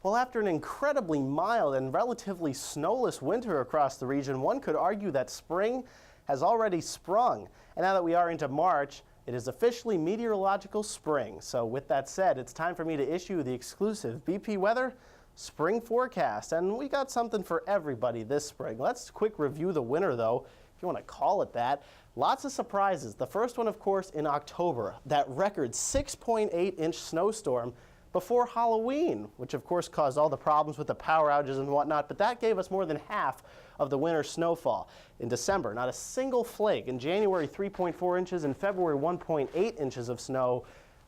Well, after an incredibly mild and relatively snowless winter across the region, one could argue that spring has already sprung. And now that we are into March, it is officially meteorological spring. So with that said, it's time for me to issue the exclusive BP Weather spring forecast. And we got something for everybody this spring. Let's quick review the winter though, if you want to call it that. Lots of surprises. The first one, of course, in October, that record 6.8-inch snowstorm before Halloween, which of course caused all the problems with the power outages and whatnot, but that gave us more than half of the winter snowfall. In December, not a single flake. In January, 3.4 inches. In February, 1.8 inches of snow,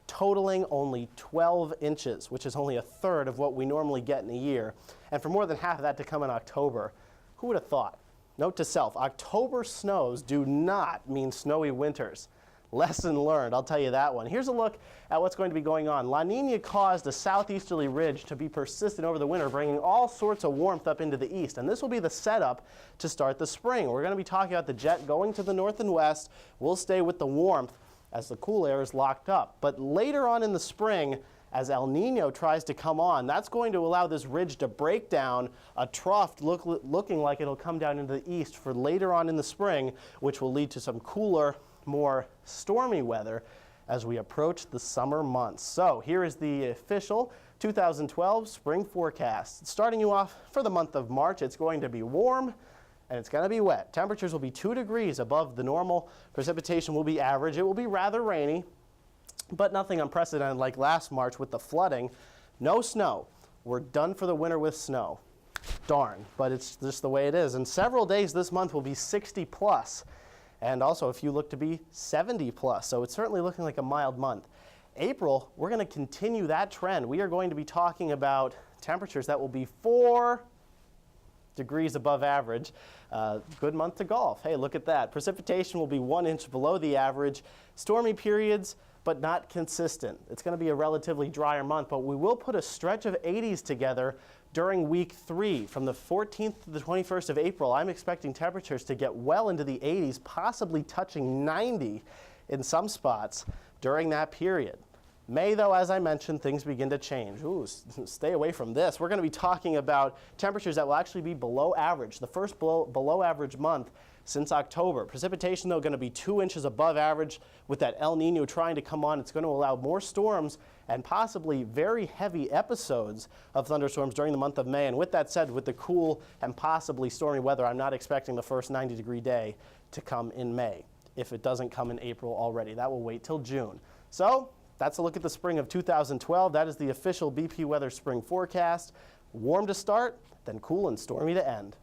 totaling only 12 inches, which is only a third of what we normally get in a year. And for more than half of that to come in October, who would have thought? Note to self, October snows do not mean snowy winters. Lesson learned, I'll tell you that one. Here's a look at what's going to be going on. La Nina caused a southeasterly ridge to be persistent over the winter, bringing all sorts of warmth up into the east. And this will be the setup to start the spring. We're going to be talking about the jet going to the north and west. We'll stay with the warmth as the cool air is locked up. But later on in the spring, as El Nino tries to come on, that's going to allow this ridge to break down, a trough looking like it'll come down into the east for later on in the spring, which will lead to some cooler, more stormy weather as we approach the summer months. So here is the official 2012 spring forecast. Starting you off for the month of March, it's going to be warm and it's going to be wet. Temperatures will be 2 degrees above the normal. Precipitation will be average. It will be rather rainy, but nothing unprecedented like last March with the flooding. No snow. We're done for the winter with snow. Darn, but it's just the way it is. And several days this month will be 60 plus. And also a few look to be 70 plus, so it's certainly looking like a mild month. April, we're going to continue that trend. We are going to be talking about temperatures that will be 4 degrees above average. Good month to golf. Hey, look at that. Precipitation will be 1 inch below the average. Stormy periods, but not consistent. It's going to be a relatively drier month, but we will put a stretch of 80s together during week 3. From the 14th to the 21st of April, I'm expecting temperatures to get well into the 80s, possibly touching 90 in some spots during that period. May, though, as I mentioned, things begin to change. Ooh, stay away from this. We're going to be talking about temperatures that will actually be below average, the first below average month since October. Precipitation, though, going to be 2 inches above average with that El Nino trying to come on. It's going to allow more storms and possibly very heavy episodes of thunderstorms during the month of May. And with that said, with the cool and possibly stormy weather, I'm not expecting the first 90-degree day to come in May. If it doesn't come in April already, that will wait till June. So that's a look at the spring of 2012. That is the official BP Weather spring forecast. Warm to start, then cool and stormy to end.